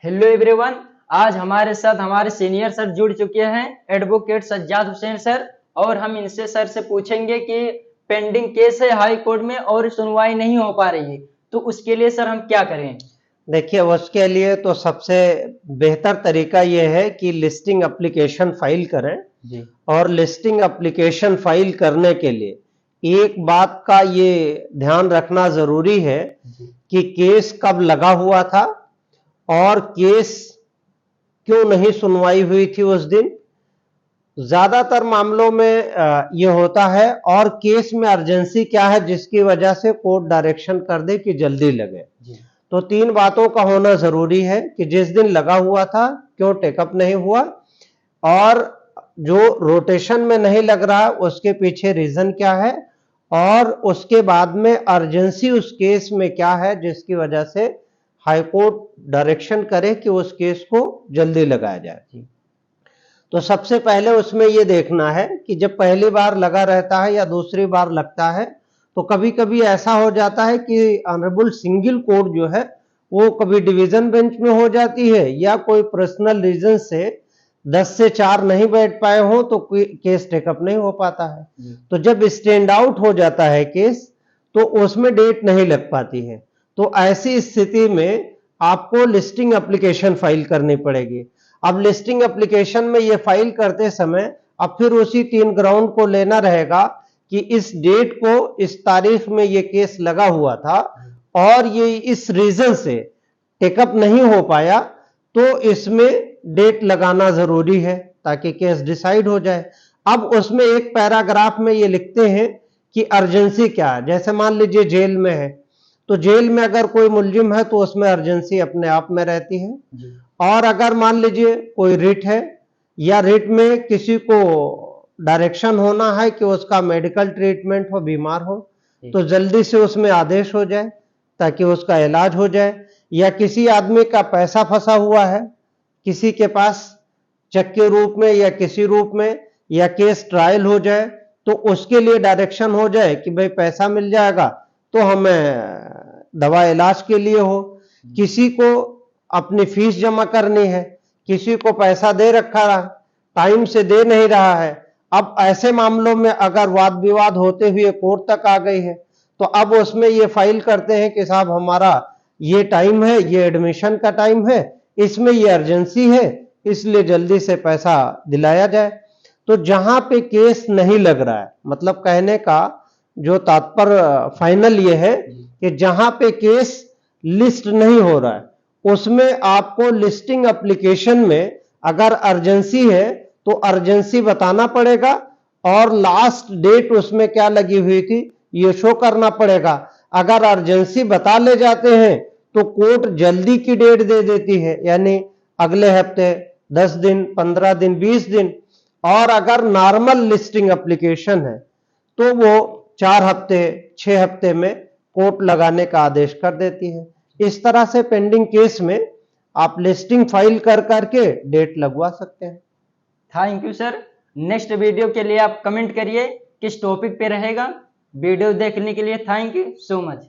Hello everyone. आज हमारे साथ हमारे सीनियर सर जुड़ चुके हैं, एडवोकेट सज्जाद हुसैन सर। और हम इनसे सर से पूछेंगे कि पेंडिंग केस है हाई कोर्ट में और सुनवाई नहीं हो पा रही है, तो उसके लिए सर हम क्या करें। देखिए, उसके लिए तो सबसे बेहतर तरीका यह है कि लिस्टिंग एप्लीकेशन फाइल करें जी। और लिस्टिंग एप्लीकेशन फाइल करने के लिए एक बात का ये ध्यान रखना जरूरी है कि केस कब लगा हुआ था और केस क्यों नहीं सुनवाई हुई थी उस दिन। ज्यादातर मामलों में ये होता है और केस में अर्जेंसी क्या है जिसकी वजह से कोर्ट डायरेक्शन कर दे कि जल्दी लगे। तो तीन बातों का होना जरूरी है कि जिस दिन लगा हुआ था क्यों टेकअप नहीं हुआ, और जो रोटेशन में नहीं लग रहा उसके पीछे रीजन क्या है, और उसके बाद में अर्जेंसी उस केस में क्या है जिसकी वजह से हाई कोर्ट डायरेक्शन करे कि उस केस को जल्दी लगाया जाए। तो सबसे पहले उसमें यह देखना है कि जब पहली बार लगा रहता है या दूसरी बार लगता है तो कभी कभी ऐसा हो जाता है कि ऑनरेबल सिंगल कोर्ट जो है वो कभी डिवीजन बेंच में हो जाती है या कोई पर्सनल रीजन से 10 से 4 नहीं बैठ पाए हो तो केस टेकअप नहीं हो पाता है। तो जब स्टैंड आउट हो जाता है केस तो उसमें डेट नहीं लग पाती है। तो ऐसी स्थिति में आपको लिस्टिंग एप्लीकेशन फाइल करनी पड़ेगी। अब लिस्टिंग एप्लीकेशन में ये फाइल करते समय अब फिर उसी 3 ग्राउंड को लेना रहेगा कि इस डेट को इस तारीख में ये केस लगा हुआ था और ये इस रीजन से टेकअप नहीं हो पाया, तो इसमें डेट लगाना जरूरी है ताकि केस डिसाइड हो जाए। अब उसमें एक पैराग्राफ में ये लिखते हैं कि अर्जेंसी क्या है। जैसे मान लीजिए जेल में है तो जेल में अगर कोई मुलजिम है तो उसमें अर्जेंसी अपने आप में रहती है। और अगर मान लीजिए कोई रिट है या रिट में किसी को डायरेक्शन होना है कि उसका मेडिकल ट्रीटमेंट हो, बीमार हो, तो जल्दी से उसमें आदेश हो जाए ताकि उसका इलाज हो जाए। या किसी आदमी का पैसा फंसा हुआ है किसी के पास चेक के रूप में या किसी रूप में, या केस ट्रायल हो जाए तो उसके लिए डायरेक्शन हो जाए कि भाई पैसा मिल जाएगा तो हमें दवा इलाज के लिए हो। किसी को अपनी फीस जमा करनी है, किसी को पैसा दे रखा रहा टाइम से दे नहीं रहा है। अब ऐसे मामलों में अगर वाद विवाद होते हुए कोर्ट तक आ गई है तो अब उसमें ये फाइल करते हैं कि साहब हमारा ये टाइम है, ये एडमिशन का टाइम है, इसमें ये अर्जेंसी है, इसलिए जल्दी से पैसा दिलाया जाए। तो जहां पे केस नहीं लग रहा है, मतलब कहने का जो तात्पर्य फाइनल ये है कि जहां पे केस लिस्ट नहीं हो रहा है उसमें आपको लिस्टिंग एप्लीकेशन में अगर अर्जेंसी है तो अर्जेंसी बताना पड़ेगा और लास्ट डेट उसमें क्या लगी हुई थी ये शो करना पड़ेगा। अगर अर्जेंसी बता ले जाते हैं तो कोर्ट जल्दी की डेट दे देती है, यानी अगले हफ्ते, 10 दिन, 15 दिन, 20 दिन। और अगर नॉर्मल लिस्टिंग एप्लीकेशन है तो वो 4 हफ्ते, 6 हफ्ते में कोर्ट लगाने का आदेश कर देती है। इस तरह से पेंडिंग केस में आप लिस्टिंग फाइल कर करके डेट लगवा सकते हैं। Thank you sir. Next video के लिए आप कमेंट करिए किस टॉपिक पे रहेगा। वीडियो देखने के लिए थैंक यू सो मच।